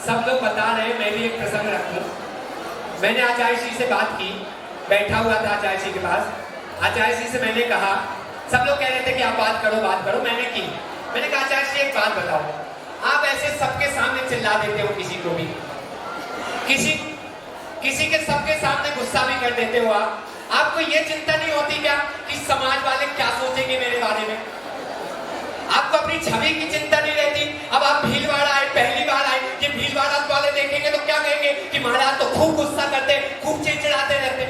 सब लोग बता रहे हैं, मैं भी एक प्रसंग रखूं। मैंने आचार्य श्री से बात की, बैठा हुआ था आचार्य श्री के पास। आचार्य श्री से मैंने कहा, सब लोग कह रहे थे कि आप बात करो, मैंने की। मैंने कहा आचार्य श्री एक बात बताओ, आप ऐसे सबके सामने चिल्ला देते हो, किसी को भी किसी के सबके सामने गुस्सा भी कर देते हो। आपको ये चिंता नहीं होती क्या कि समाज वाले क्या सोचेंगे मेरे बारे में? आपको अपनी छवि की चिंता नहीं रहती? अब आप भीलवाड़ा आए, पहली बार आए, ये भीलवाड़ा वाले देखेंगे तो क्या कहेंगे कि महाराज तो खूब गुस्सा करते, खूब चिड़चिड़ाते रहते।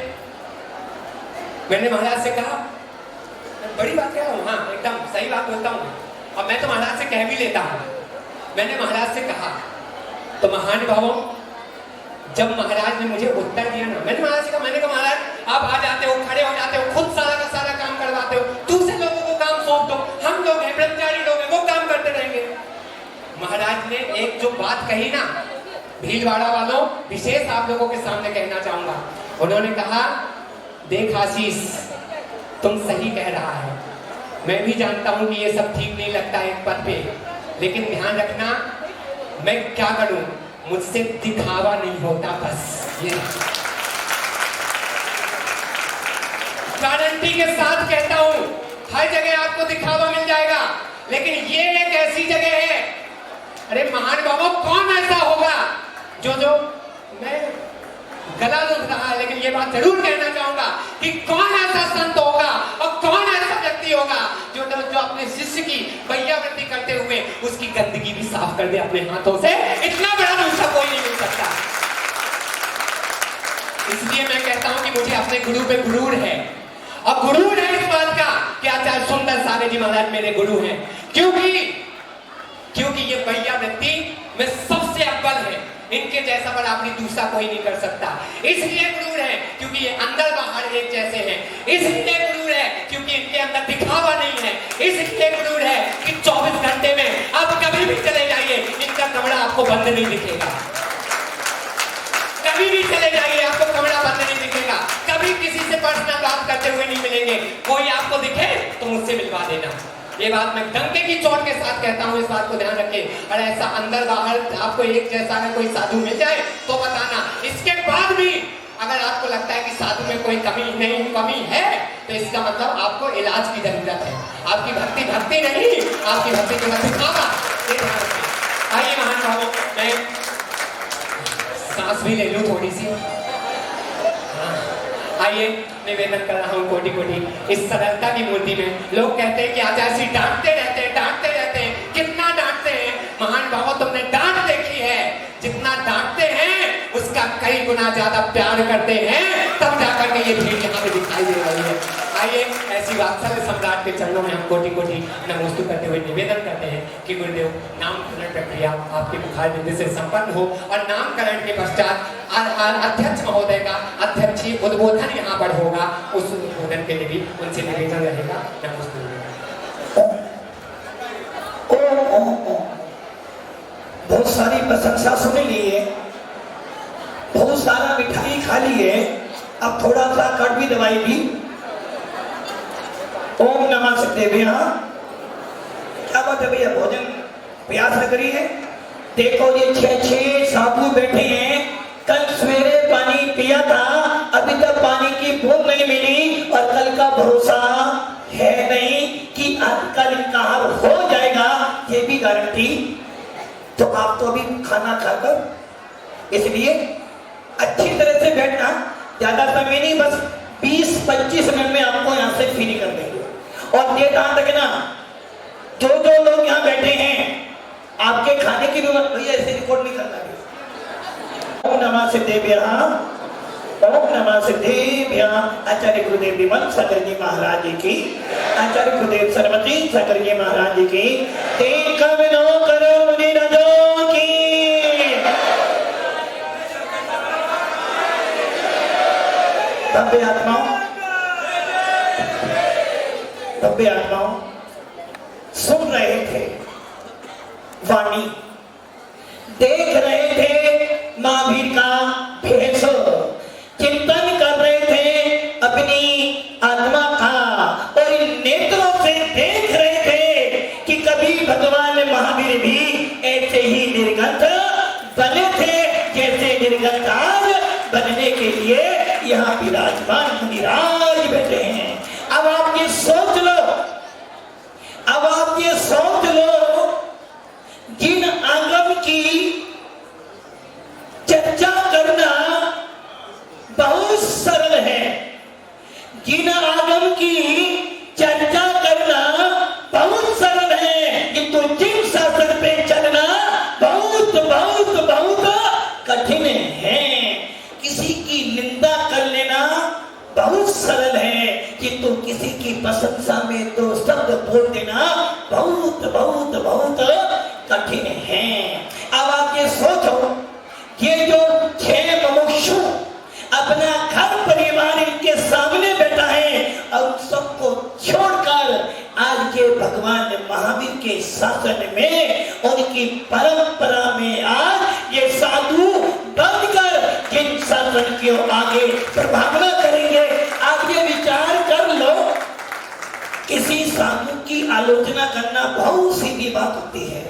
मैंने महाराज से कहा, बड़ी बात कह रहा हूँ, हाँ एकदम सही बात बोलता हूँ, और मैं तो महाराज से कह भी लेता हूँ। मैंने महाराज से कहा, तो महान भावों, जब महाराज ने मुझे उत्तर दिया ना, मैंने महाराज से कहा, मैंने कहा महाराज आप आ जाते हो, खड़े हो जाते हो, खुद सारा का सारा काम करवाते हो, दूसरे लोगों को काम सौंप दो, हम लोग हैं ब्रह्मचारी लोग हैं, वो काम करते रहेंगे। महाराज ने एक जो बात कही ना, भीलवाड़ा वालों, विशेष आप लोगों के सामने कहना चाहूंगा। उन्होंने कहा, देख आशीष, तुम सही कह रहा है, मैं भी जानता हूं कि ये सब ठीक नहीं लगता एक पद पे, लेकिन ध्यान रखना, मैं क्या करूं, मुझसे दिखावा नहीं होता, बस ये गारंटी के साथ कहता हूं। हर जगह आपको दिखावा मिल जाएगा, लेकिन ये एक ऐसी जगह है, अरे महान बाबू, कौन ऐसा होगा जो मैं गला लुट रहा है, लेकिन ये बात जरूर कहना चाहूंगा कि कौन ऐसा संत होगा और कौन ऐसा व्यक्ति होगा जो अपने शिष्य की वैयावृत्ति करते हुए उसकी गंदगी भी साफ कर दे अपने हाथों से। इतना बड़ा दूसरा कोई नहीं मिल सकता। इसलिए मैं कहता हूं कि मुझे अपने गुरु पे गुरूर है, और गुरूर है इस बात का कि आचार्य सुंदर सागर जी महाराज मेरे गुरु हैं, क्योंकि ये वैयावृत्ति में सबसे अव्वल है, इनके जैसा बराबरी दूसरा कोई नहीं कर सकता। इसलिए गुरूर है क्योंकि ये अंदर बाहर एक जैसे हैं, इसलिए गुरूर है क्योंकि इनके अंदर दिखावा नहीं है, इसलिए गुरूर है कि 24 घंटे में आप कभी भी चले जाइए, इनका कमरा आपको बंद नहीं दिखेगा। कभी भी चले जाइए, आपको कमरा बंद नहीं दिखेगा। कभी किसी से पर्सनल बात करते हुए नहीं मिलेंगे। कोई आपको दिखे तो मुझसे मिलवा देना। ये बात मैं डंके की चोट के साथ कहता हूँ, इस बात को ध्यान रखें। और ऐसा अंदर बाहर आपको एक जैसा अगर कोई साधु मिल जाए तो बताना। इसके बाद भी अगर आपको लगता है कि साधु में कोई कमी है, तो इसका मतलब आपको इलाज की जरूरत है। आपकी भक्ति नहीं, आपकी भक्ति के मतलब दिखावा। आइए महान भावों, मैं सांस भी ले लूं थोड़ी सी। आइए, निवेदन कर रहा हूँ कोटि कोटि इस सरलता की मूर्ति में। लोग कहते हैं कि आचार्य श्री डांटते रहते हैं, कितना डांटते हैं। महान भावों, तुमने डांट देखी है, जितना डांटते हैं उसका कई गुना ज्यादा प्यार करते हैं, तब जाकर के ये भीड़ यहाँ पे दिखाई दे रही है। आइए, ऐसी वात्सल्य सम्राट के चरणों में हम कोटि कोटि नमोस्तु करते हुए निवेदन करते हैं कि गुरुदेव, नामकरण प्रक्रिया आपके मुखार बिंदु से संपन्न हो, और नामकरण के पश्चात अध्यक्ष महोदय का अध्यक्षीय उद्बोधन यहाँ पर होगा। उस उद्बोधन के लिए भी उनसे निवेदन रहेगा। नमोस्तु। बहुत सारी प्रशंसा सुन ली है, बहुत सारा मिठाई खा ली है, अब थोड़ा सा कड़वी दवाई भी। ओम नमः शिवाय। क्या बात है भैया, भोजन प्यास लग रही है? देखो ये 6 साधु बैठे हैं, कल सवेरे पानी पिया था, अभी तक पानी की बूंद नहीं मिली, और कल का भरोसा है नहीं कि आज कल कहाँ हो जाएगा, ये भी गारंटी। तो आप तो अभी खाना खाकर, इसलिए अच्छी तरह से बैठना, ज्यादा समय नहीं, बस 20-25 मिनट में आपको यहाँ से फ्री कर देंगे। और ये ध्यान रखना, जो लोग यहाँ बैठे हैं, आपके खाने की भी भैया ऐसे रिकॉर्ड नहीं करना है। ओम नमः शिवाय, ओम नमः शिवाय। आचार्य गुरुदेव विमल सागर जी महाराज जी की, आचार्य गुरुदेव सरस्वती सागर जी महाराज जी की, 3 करोड़ मुनि राजों की। भव्य आत्माओं सुन रहे थे वाणी, देख रहे थे महावीर का भेष, चिंतन कर रहे थे अपनी आत्मा का, और इन नेत्रों से देख रहे थे कि कभी भगवान महावीर भी ऐसे ही निर्गत बने थे जैसे निर्गताज बनने के लिए यहाँ विराजमान मुनिराज बैठे हैं। अब आप ये सोच लो, अब आप ये सोच लो, जिन आगम की चर्चा करना बहुत सरल है, जिन आगम की चर्चा करना बहुत सरल है, किंतु जिन शासन पे चलना बहुत बहुत बहुत कठिन है। किसी की निंदा कर लेना बहुत सरल है, किंतु किसी की प्रशंसा में तो शब्द बोल देना बहुत बहुत बहुत कठिन है। अब आप ये सोचो, ये जो 6 मुमुक्षु अपना घर परिवार इनके सामने बैठा है और सबको छोड़कर आज के भगवान महावीर के शासन में, उनकी परंपरा में आज ये साधु बनकर जिन शासन के आगे प्रभावना करेंगे। आप ये विचार कर लो, किसी साधु की आलोचना करना बहुत सीधी बात होती है,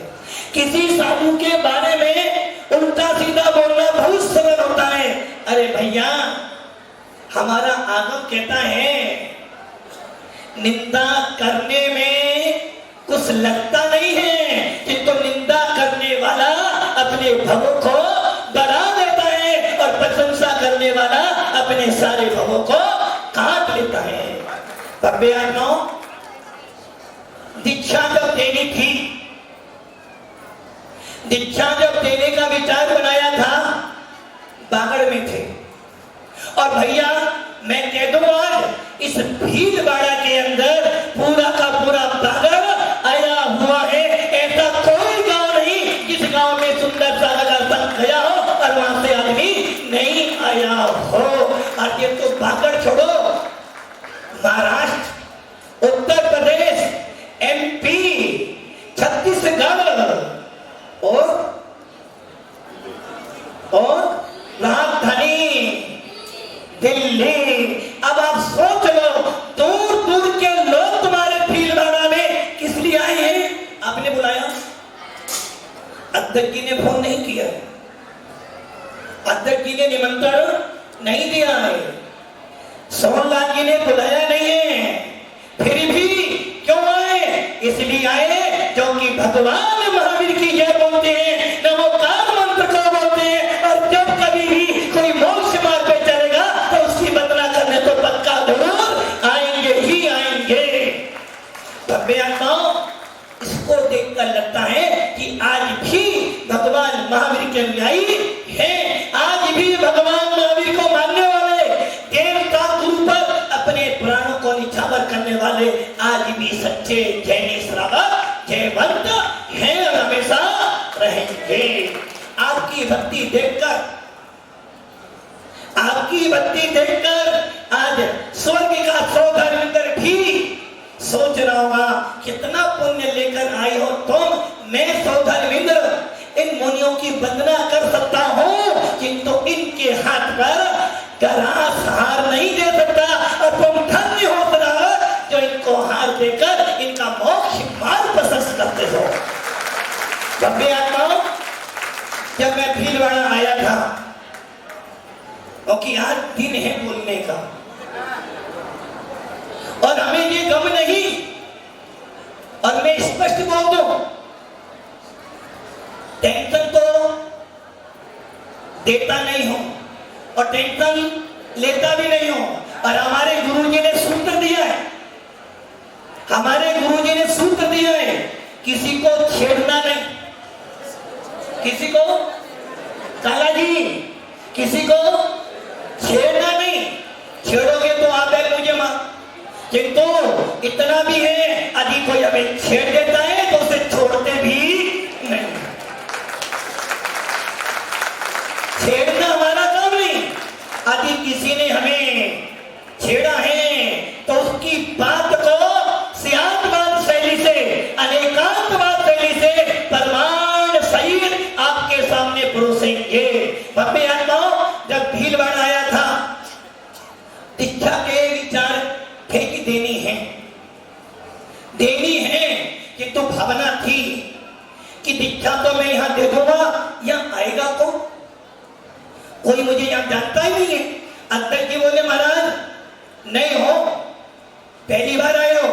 किसी साधु के बारे में उल्टा सीधा बोलना बहुत सरल होता है। अरे भैया, हमारा आगम कहता है निंदा करने में कुछ लगता नहीं है, किंतु निंदा करने वाला अपने भवों को बढ़ा देता है और प्रशंसा करने वाला अपने सारे भवों को काट लेता है। भव्यात्माओं, दीक्षा जब देनी थी, दीक्षा जब देने का विचार बनाया था, बागड़ में थे। और भैया मैं कह दूं, आज इस भीलवाड़ा के अंदर पूरा का पूरा बागड़ आया हुआ है। ऐसा कोई गांव नहीं जिस गांव में सुंदर सा लगा संत गया हो और वहां से आदमी नहीं आया हो। और ये तो बागड़ छोड़ो, महाराष्ट्र, उत्तर प्रदेश, MP, छत्तीसगढ़ और राजधानी दिल्ली। अब आप सोच लो, दूर दूर के लोग तुम्हारे भीलवाड़ा में किस लिए आए हैं? आपने बुलाया? अध्यक्ष जी ने फोन नहीं किया, अध्यक्ष जी ने निमंत्रण नहीं दिया है, सोहनलाल जी ने बुलाया नहीं है, फिर भी क्यों आए? इसलिए आए क्योंकि भगवान महावीर की जय बोलते हैं, नमोकार मंत्र को बोलते हैं। और जब कभी भी कोई मोक्ष मार्ग पे चलेगा तो उसकी बदला करने तो पक्का जरूर आएंगे ही आएंगे। भव्यात्माओं, इसको देखकर लगता है कि आज भी भगवान महावीर के अनुयायी हैं, आज भी भगवान महावीर को मानने वाले, देवता गुरु पर अपने प्राणों को निछावर करने वाले आज भी सच्चे जैनी श्रावक जयवंत हैं और हमेशा रहेंगे। आपकी भक्ति देखकर, आपकी भक्ति देखकर आज स्वर्ग का सौधर्मिंदर भी सोच रहा होगा कितना पुण्य लेकर आई हो तुम। मैं सौधर्मिंद्र इन मुनियों की वंदना कर सकता हूं, किंतु इनके हाथ पर ग्रास हार नहीं दे सकता। और तुम धन्य हो जो इनको हार देकर इनका मोक्ष मार्ग प्रशस्त करते हो। भव्यात्माओं, जब मैं भीलवाड़ा आया था, क्योंकि आज दिन है बोलने का और हमें ये गम नहीं, और मैं स्पष्ट बोल दूं, टेंशन तो देता नहीं हूं और टेंशन लेता भी नहीं हूं। और हमारे गुरुजी ने सूत्र दिया है, हमारे गुरुजी ने सूत्र दिया है, किसी को छेड़ना नहीं, किसी को, काला जी, किसी को छेड़ना नहीं। छेड़ोगे तो आप मुझे मां, किंतु इतना भी है, यदि कोई हमें छेड़ देता है तो उसे छोड़ते भी नहीं। छेड़ना हमारा काम नहीं। यदि किसी ने हमें छेड़ा है तो उसकी बात को सियातवाद शैली से, अनेकांतवाद शैली से प्रमाण सहित आपके सामने परोसेंगे। भव्यात्माओं, जब भीलवाड़ा आया था, दीक्षा के विचार थे कि देनी है, देनी है, किंतु भावना थी कि दीक्षा तो मैं यहां दे दूंगा, यहां आएगा कोई मुझे यहाँ जानता ही नहीं है। अध्यक्ष जी बोले महाराज नहीं हो, पहली बार आए हो,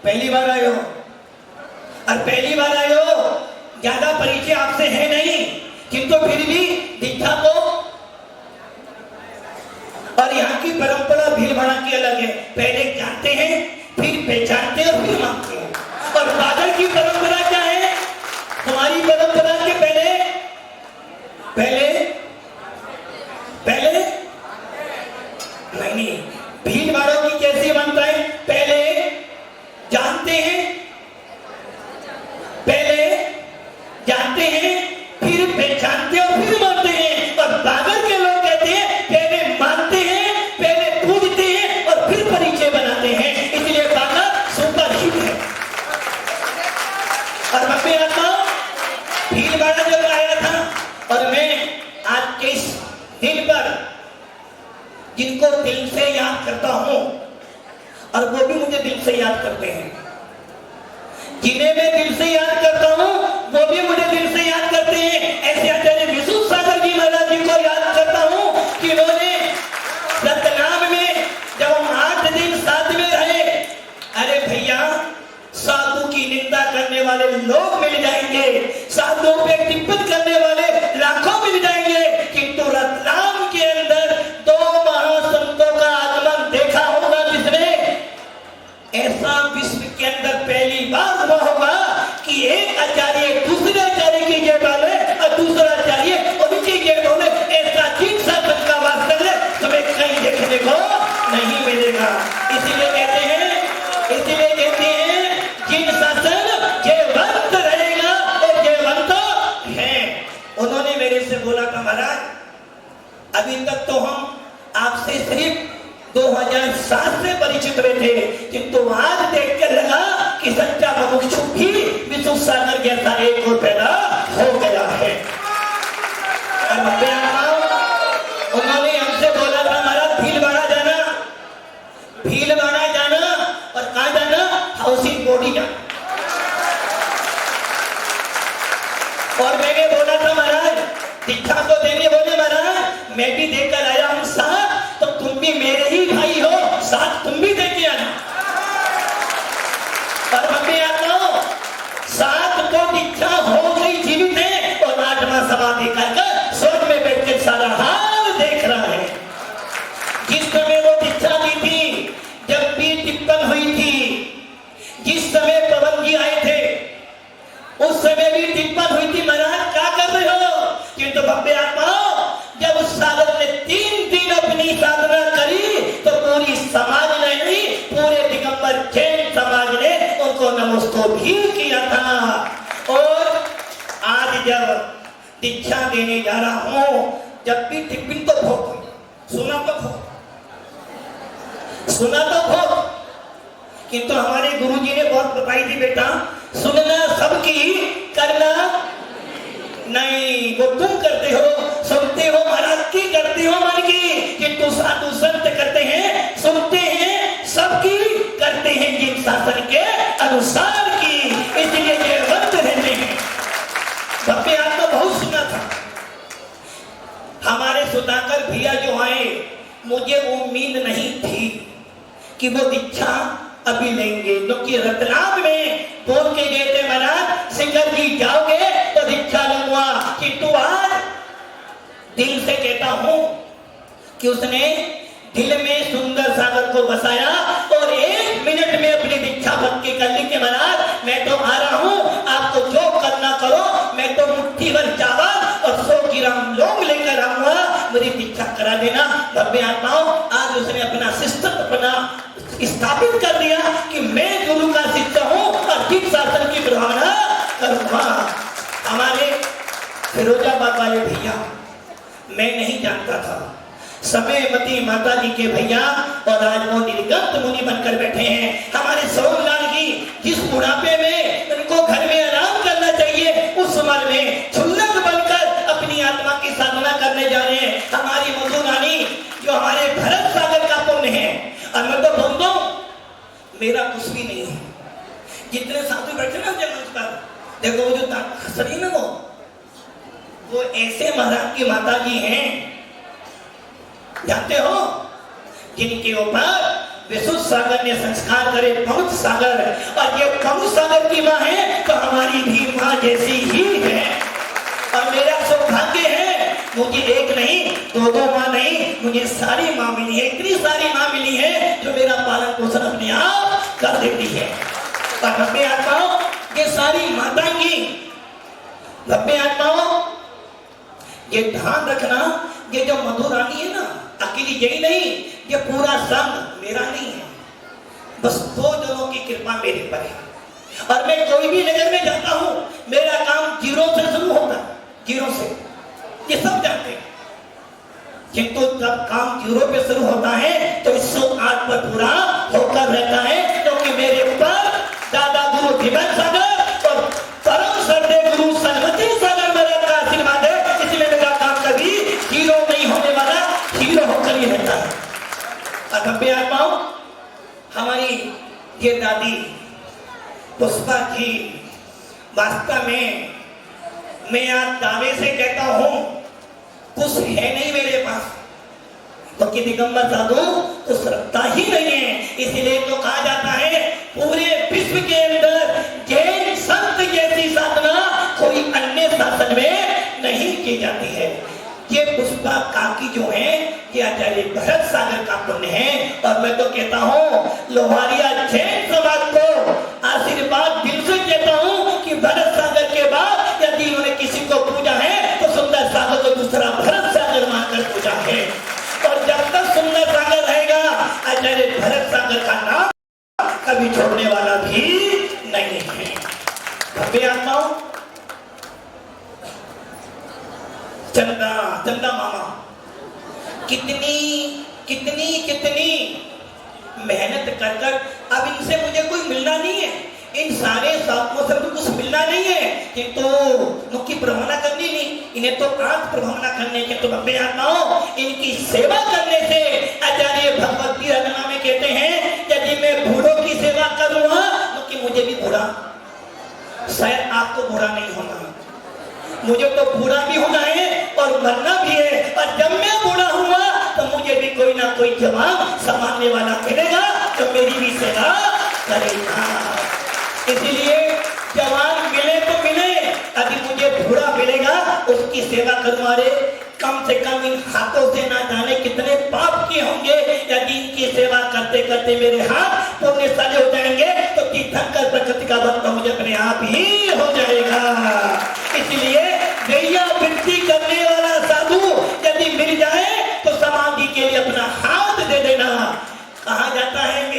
पहली बार आए हो, और पहली बार आए हो, ज्यादा परिचय आपसे है नहीं, किंतु फिर भी दीक्षा को और यहाँ की परंपरा भीड़ भड़ा की अलग है। पहले जानते हैं, फिर पहचानते हैं और फिर मानते हैं। और बादल की परंपरा क्या है? हमारी परंपरा के पहले नहीं, भीड़ भाड़ों की कैसी बनता है? पहले जानते हैं, फिर पहचानते हैं और फिर मानते हैं। और बादल के लोग कहते हैं पहले मानते हैं, पहले पूजते हैं और फिर परिचय बनाते हैं। इसलिए बादल सुपर हिट है। और मम्मी आता भीड़ भाड़ा जब आया था, और मैं आज के इस दिन पर जिनको दिल से याद करता हूं, और वो भी मुझे दिल से याद करते हैं, जिन्हें मैं दिल से याद करता हूं वो भी मुझे दिल से याद करते हैं। ऐसे आचार्य विशुद्ध सागर जी महाराज जी को याद करता हूं कि उन्होंने रतलाम में जब हम 8 दिन साथ में रहे, अरे भैया साधु की निंदा करने वाले लोग मिल जाएंगे, साधुओं पे टिप्पणी करने वाले लाखों मिल जाएंगे, किंतु रतलाम के अंदर 2 महासंतों का आगमन देखा होगा जिसने, ऐसा विश्व के अंदर पहली बार हुआ होगा कि एक आचार्य दूसरे आचार्य की जय बोले और दूसरा आचार्य उनकी जय बोले। ऐसा ठीक शासन का वास्तव तुम्हें कहीं देखने को नहीं मिलेगा। इसीलिए कहते हैं जिन शासन जयवंत रहेगा और जयवंत है। उन्होंने मेरे से बोला था महाराज अभी तक तो हम आपसे सिर्फ 2007 से परिचित हुए थे, किंतु आज देखकर लगा कि सच्चा मुमुक्षु भी विशुद्ध सागर जैसा एक और पैदा हो गया है। उन्होंने हमसे बोला था महाराज भीलवाड़ा जाना और कहाँ जाना? हाउसिंग बॉडी जाना। और मैंने बोला था महाराज दीक्षा को देने, बोले महाराज मैं भी देकर आया हूं साथ, तो तुम भी मेरे ही भाई हो, साथ तुम भी देके आना। और मम्मी आता हूं साथ तो दीक्षा हो गई जीवित है, और 8वां समाधि कर स्वर्ग में बैठ के सारा हाल देख रहा है। जिस समय वो दीक्षा दी थी, जब भी टिप्पण हुई थी, जिस समय पवन जी आए थे उस समय भी टिप्पण हुई थी महाराज क्या कर रहे हो? किंतु भव्य आत्माओं जब उस सागर ने 3 दिन अपनी साधना करी तो पूरी समाज ने नहीं, पूरे दिगंबर जैन समाज ने उनको नमस्कार भी किया था। और आज जब दीक्षा देने जा रहा हूं, जब भी टिप्पणी तो भोग सुना तो भोग, किंतु हमारे गुरुजी ने बहुत बताई थी बेटा सुनना सबकी करना नहीं। वो तुम करते हो, सुनते हो महाराज की, करते हो मन की, किंतु साधु संत करते हैं, सुनते हैं सबकी, करते हैं जिन शासन के अनुसार की। इसलिए जयवंत रहते हैं। भक्ति आपको बहुत सुना था। हमारे सुधाकर भैया जो आए, मुझे उम्मीद नहीं थी कि वो दीक्षा अभी लेंगे, क्योंकि रतलाम में बोल के गए थे महाराज सिंगर जी जाओगे तो दीक्षा लूंगा, किंतु आज दिल से कहता हूं कि उसने दिल में सुंदर सागर को बसाया और 1 मिनट में अपनी दीक्षा पक्की कर ली कि महाराज मैं तो आ रहा हूं, आपको जो करना करो, मैं तो मुट्ठी भर चावल और 100 ग्राम लौंग लेकर आऊंगा, मेरी दीक्षा करा देना। भव्य आत्माओं आज उसने अपना शिष्टत्व अपना स्थापित कर दिया कि मैं गुरु का शिष्य हूं और ठीक शासन की भावना करूंगा। हमारे फिरोजाबाद वाले भैया मैं नहीं जानता था, समयमती माता जी के भैया, और आज वो निर्गत मुनि बनकर बैठे हैं। हमारे सोमलाल जी जिस बुढ़ापे में उनको घर में आराम करना चाहिए, उस उम्र में छुल्लक बनकर अपनी आत्मा की साधना करने जा रहे हैं। हमारी मधु रानी जो हमारे भरत सागर का पुण्य है, और मैं तो बोल दो मेरा कुछ भी नहीं है। जितने साधु बैठे ना जन्म पर देखो, वो जो हंस रही ना, वो ऐसे महाराज की माता जी हैं, जानते हो, जिनके ऊपर विशुद्ध सागर ने संस्कार करे, प्रमुख सागर, और ये प्रमुख सागर की माँ है तो हमारी भी माँ जैसी ही है। और मेरा सौभाग्य है, मुझे एक नहीं, दो माँ नहीं, मुझे सारी माँ मिली है, इतनी सारी माँ मिली है जो मेरा पालन पोषण अपने आप कर देती है। और भव्य आत्माओं, ये सारी माताएंगी, भव्य आत्माओं, ये ध्यान रखना, ये जो मधुरानी है ना, अकेली यही नहीं, ये पूरा संग मेरा नहीं है, बस 2 जनों की कृपा मेरे पर है। और मैं कोई भी नगर में जाता हूं, मेरा काम 0 से शुरू होता है, 0 से, ये सब जानते हैं। किंतु जब काम 0 पे शुरू होता है तो 108 पर पूरा होकर रहता है, क्योंकि मेरे ऊपर दादा गुरु धिवन सागर और परम श्रद्धेय गुरु सन्मति सागर मेरा का आशीर्वाद है, इसलिए मेरा काम कभी 0 नहीं होने वाला, 0 होकर ही रहता है। और भव्य आत्माओं, हमारी ये दादी पुष्पा जी, वास्तव में मैं आज दावे से कहता हूं, कुछ है नहीं मेरे पास, क्योंकि दिगंबर साधु तो श्रद्धा ही नहीं है। इसलिए तो कहा जाता है पूरे विश्व के अंदर जैन संत जैसी साधना कोई अन्य शासन में नहीं की जाती है। ये पुष्पा काकी जो है, ये आचार्य भरत सागर का पुण्य है। और मैं तो कहता हूँ लोहारिया जैन समाज को आशीर्वाद दिल से कहता हूँ कि भरत सागर के बाद यदि उन्होंने किसी को पूजा है तो सुंदर सागर को दूसरा भरत सागर मानकर पूजा है। और जब तक सुंदर सागर रहेगा, आचार्य भरत सागर का नाम कभी छोड़ने वाला भी नहीं है। भव्य आत्माओं, चंदा मामा कितनी कितनी कितनी मेहनत कर कर, अब इनसे मुझे कोई मिलना नहीं है, इन सारे साधुओं से कुछ मिलना नहीं है, किंतु उनकी प्रभावना करनी नहीं, इन्हें तो आंख प्रभावना करने के, तो भव्य आत्माओं, इनकी सेवा करने से आचार्य भगवती रचना में कहते हैं, यदि मैं बूढ़ों की सेवा करूंगा तो कि मुझे भी बूढ़ा, शायद आपको बूढ़ा नहीं होना, मुझे तो बूढ़ा भी होना है और मरना भी है। और जब मैं बूढ़ा हुआ तो मुझे भी कोई ना कोई जवान संभालने वाला मिलेगा तो मेरी भी सेवा करेगा। इसीलिए जवान मिले तो मिले, यदि मुझे बूढ़ा मिलेगा उसकी सेवा करूंगा। कम से कम इन हाथों से ना जाने कितने पाप किए होंगे, यदि इनकी सेवा करते करते मेरे हाथ पुण्यशाली हो जाएंगे तो तीर्थंकर प्रकृति का भक्त मुझे अपने आप ही हो जाएगा। इसलिए गैया वृत्ति करने वाला साधु यदि मिल जाए तो समाधि के लिए अपना हाथ दे देना। कहा जाता है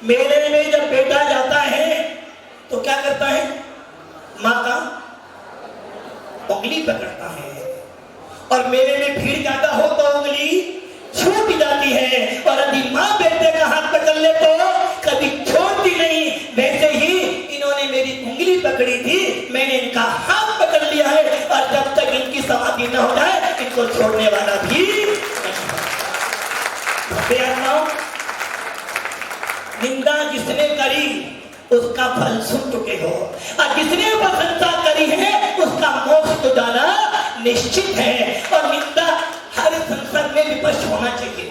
मेले में जब बेटा जाता है तो क्या करता है, माँ का उंगली पकड़ता है, और मेले में भीड़ ज्यादा हो तो उंगली छूट जाती है, और यदि माँ बेटे का हाथ पकड़ ले तो कभी छोड़ती नहीं। वैसे ही इन्होंने मेरी उंगली पकड़ी थी, मैंने इनका हाथ पकड़ लिया है, और जब तक इनकी समाधि न हो जाए इनको छोड़ने वाला भी नहीं। निंदा जिसने करी उसका फल सुन चुके हो, और जिसने प्रशंसा करी है उसका मोक्ष तो जाना निश्चित है। और निंदा हर संसद में विपक्ष होना चाहिए,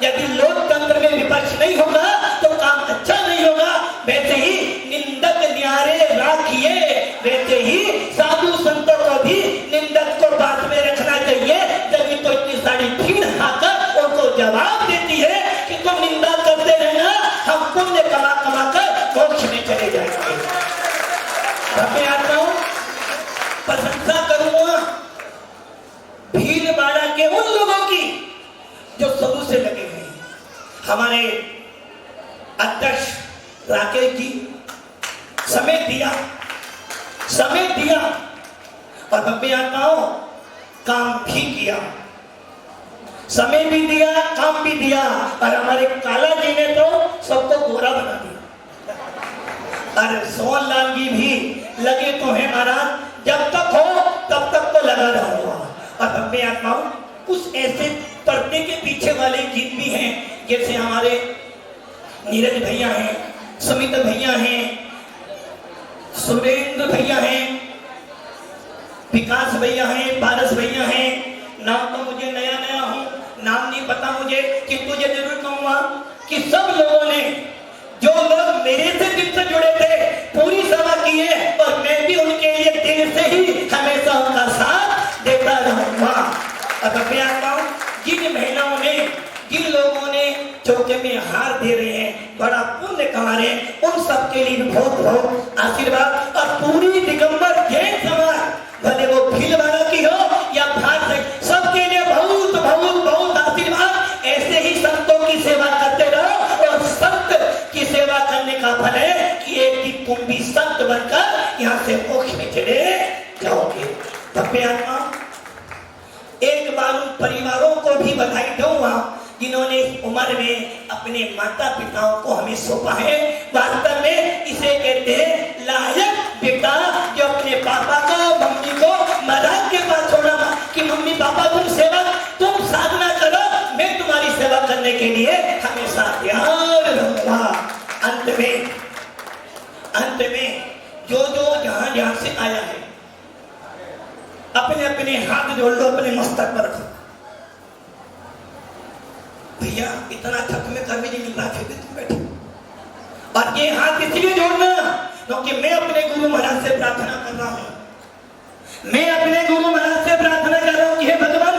यदि लोकतंत्र में विपक्ष नहीं होगा तो काम अच्छा नहीं होगा। वैसे ही निंदक न्यारे राखिए, वैसे ही साधु संतों को भी निंदक को बात में रखना चाहिए। जब तो इतनी सारी भीड़ आकर उनको जवाब देती है कि तुम निंदा करते रहना, हम पुण्य कमा कमा कर मोक्ष में चले जाएंगे। मैं आता हूं, प्रशंसा करूंगा भीड़ बाड़ा के उन लोगों की जो शुरू से लगे हुए हैं। हमारे अध्यक्ष राकेश जी समय दिया और भव्य आत्माओं काम भी किया, समय भी दिया, काम भी दिया। और हमारे काला जी ने तो सबको गोरा बना दिया। और सोहन लाल जी भी लगे तो हैं महाराज, जब तक हो तब तक तो लगा रहूंगा। और भव्य आत्माओं कुछ ऐसे पर्दे के पीछे वाले जीत भी हैं, जैसे हमारे नीरज भैया हैं, सुमित भैया हैं, सुरेंद्र भैया हैं, विकास भैया हैं, पारस भैया हैं। नाम तो मुझे नया नया हूँ, नाम नहीं पता मुझे, किंतु ये जरूर कहूँगा कि सब लोगों ने, जो लोग मेरे से दिल से जुड़े थे, पूरी सेवा की है और मैं भी उनके लिए दिल से ही हमेशा उनका साथ देता रहूंगा। अब जिन महिलाओं ने, जिन लोगों ने चौके में हार दे रहे हैं, बड़ा पुण्य कमा रहे हैं, उन सबके लिए बहुत बहुत आशीर्वाद। और पूरी दिगंबर जैन समाज, भले वो भीलवाड़ा की हो या भारत, सबके लिए बहुत बहुत बहुत आशीर्वाद। ऐसे ही संतों की सेवा करते रहो और संत की सेवा करने का फल है कि एक दिन तुम भी संत बनकर यहाँ से मोक्ष में चले जाओगे। एक बार उन परिवारों को भी बधाई दूंगा जिन्होंने इस उम्र में अपने माता पिताओं को हमें सौंपा है। वास्तव में इसे कहते हैं लायक बेटा, जो अपने पापा को, मम्मी को महाराज के पास छोड़ा कि मम्मी पापा तुम साधना करो, मैं तुम्हारी सेवा करने के लिए हमेशा तैयार रहूंगा। अंत में जो जहां जहां से आया है, अपने अपने हाथ जोड़ लो, अपने मस्तक पर रखो। भैया इतना थक में कभी नहीं मिल रहा, फिर भी तुम बैठे। और ये हाथ इसलिए जोड़ना क्योंकि मैं अपने गुरु महाराज से प्रार्थना कर रहा हूं। मैं अपने गुरु महाराज से प्रार्थना कर रहा हूं कि हे भगवान,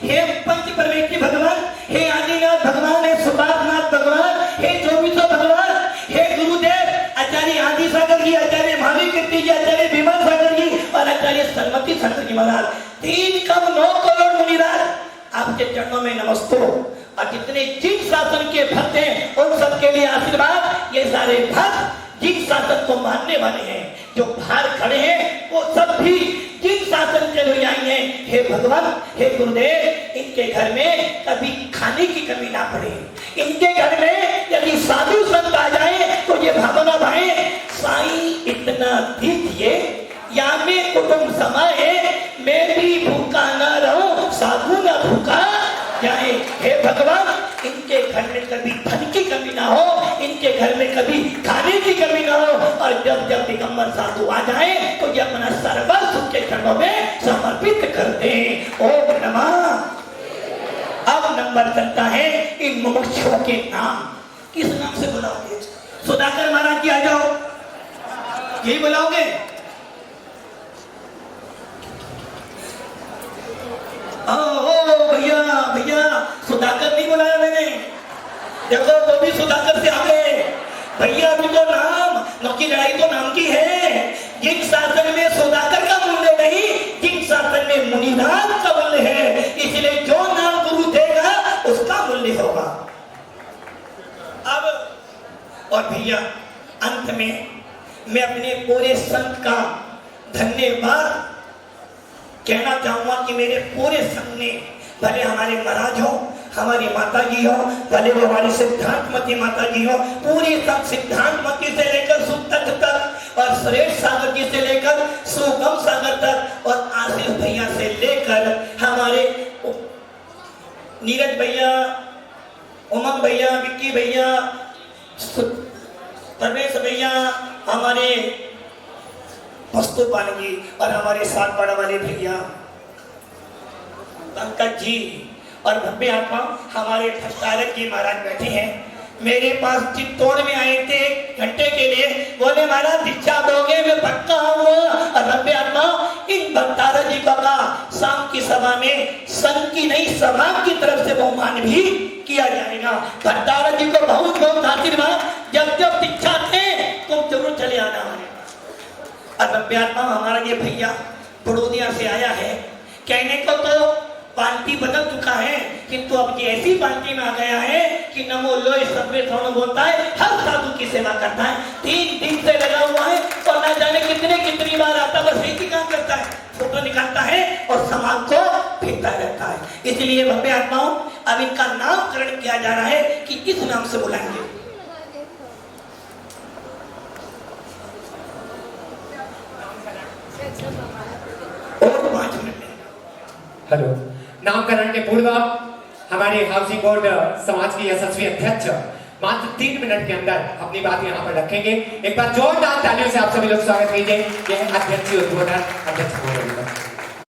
हे पंच परमेश्वरी भगवान, हे आदिनाथ भगवान, हे सुपातनाथ भगवान, हे चौबीसों भगवान, हे गुरुदेव आचार्य आदि सागर जी, आचार्य महावीर कीर्ति जी, आचार्य विमल सागर जी और आचार्य सरस्वती सागर जी महाराज, 3 कम 9 करोड़ मुनिराज आपके चरणों में नमस्ते। और जितने जिन शासन के भक्त हैं उन सबके लिए आशीर्वाद। ये सारे भक्त जिन शासन को मानने वाले हैं, जो बाहर खड़े हैं, वो सब भी जिन शासन के अनुयायी हैं, हे भगवान, हे गुरुदेव, इनके घर में कभी खाने की कमी ना पड़े। इनके घर में यदि साधु संत आ जाए तो ये भावना भाई साईं इतना दीजिए या मैं कुटुंब समाए, मैं भी भूखा ना रहूं, साधु ना भूखा जाए। हे भगवान, इनके घर में कभी धन की कमी ना हो, इनके घर में कभी खाने की कमी ना हो। और जब जब दिगंबर साधु आ जाए तो ये अपना सर्वस्व उनके चरणों में समर्पित कर दे। ओम नमः। अब नंबर चलता है इन मुमुक्षुओं के नाम। किस नाम से बुलाओगे? सुधाकर महाराज जी आ जाओ, यही बुलाओगे? भैया भैया, सुधाकर नहीं बुलाया मैंने, देखो वो भी सुधाकर से आ गए। भैया अभी तो नाम, नौकी लड़ाई तो नाम की है। जिन शासन में सुधाकर का मूल्य नहीं, जिन शासन में मुनिनाथ का मूल्य है, इसलिए जो नाम गुरु देगा उसका मूल्य होगा। अब और भैया अंत में मैं अपने पूरे संत का धन्यवाद कहना चाहूंगा कि मेरे पूरे संघ ने, भले हमारे महाराज हो, हमारी माता जी हो, भले वो हमारी सिद्धांतमती माता जी हो, पूरी संघ सिद्धांतमती से लेकर सुतक तक और सुरेश सागर जी से लेकर सुगम सागर तक और आशीष भैया से लेकर हमारे नीरज भैया, उमंग भैया, विक्की भैया, परमेश भैया, हमारे वस्तुपाल जी और हमारे साथ बड़ा वाले भैया पंकज जी और भव्य आत्मा हमारे भट्टारक जी महाराज बैठे हैं। मेरे पास चित्तौड़ में आए थे घंटे के लिए, बोले महाराज दीक्षा दोगे? मैं पक्का आऊंगा। और भव्य आत्मा इन भट्टारक जी का शाम की सभा में संघ की नहीं समाज की तरफ से बहुमान भी किया जाएगा। भट्टारक जी को बहुत बहुत आशीर्वाद। जब जब दीक्षा थे तुम जरूर चले आना। हमारा ये भैया बड़ौदिया से आया है, कहने को तो पार्टी बदल चुका है, किंतु अब ये ऐसी पार्टी में आ गया है कि नमो लोय सबवे थोड़ा बोलता है, हर साधु की सेवा करता है। 3 दिन से लगा हुआ है और ना जाने कितनी बार आता, बस एक ही काम करता है, फोटो निकालता है और समाज को फेंकता रहता है। इसलिए भव्य आत्माओं, अब इनका नामकरण किया जा रहा है कि किस नाम से बुलाएंगे। और 5 मिनट। हेलो। नामकरण के पूर्व हमारे हाउसिंग बोर्ड समाज के यशस्वी अध्यक्ष मात्र 3 मिनट के अंदर अपनी बात यहाँ पर रखेंगे। एक बार जोरदार तालियों से आप सभी लोग स्वागत कीजिए। यह अध्यक्ष उद्बोधन अध्यक्ष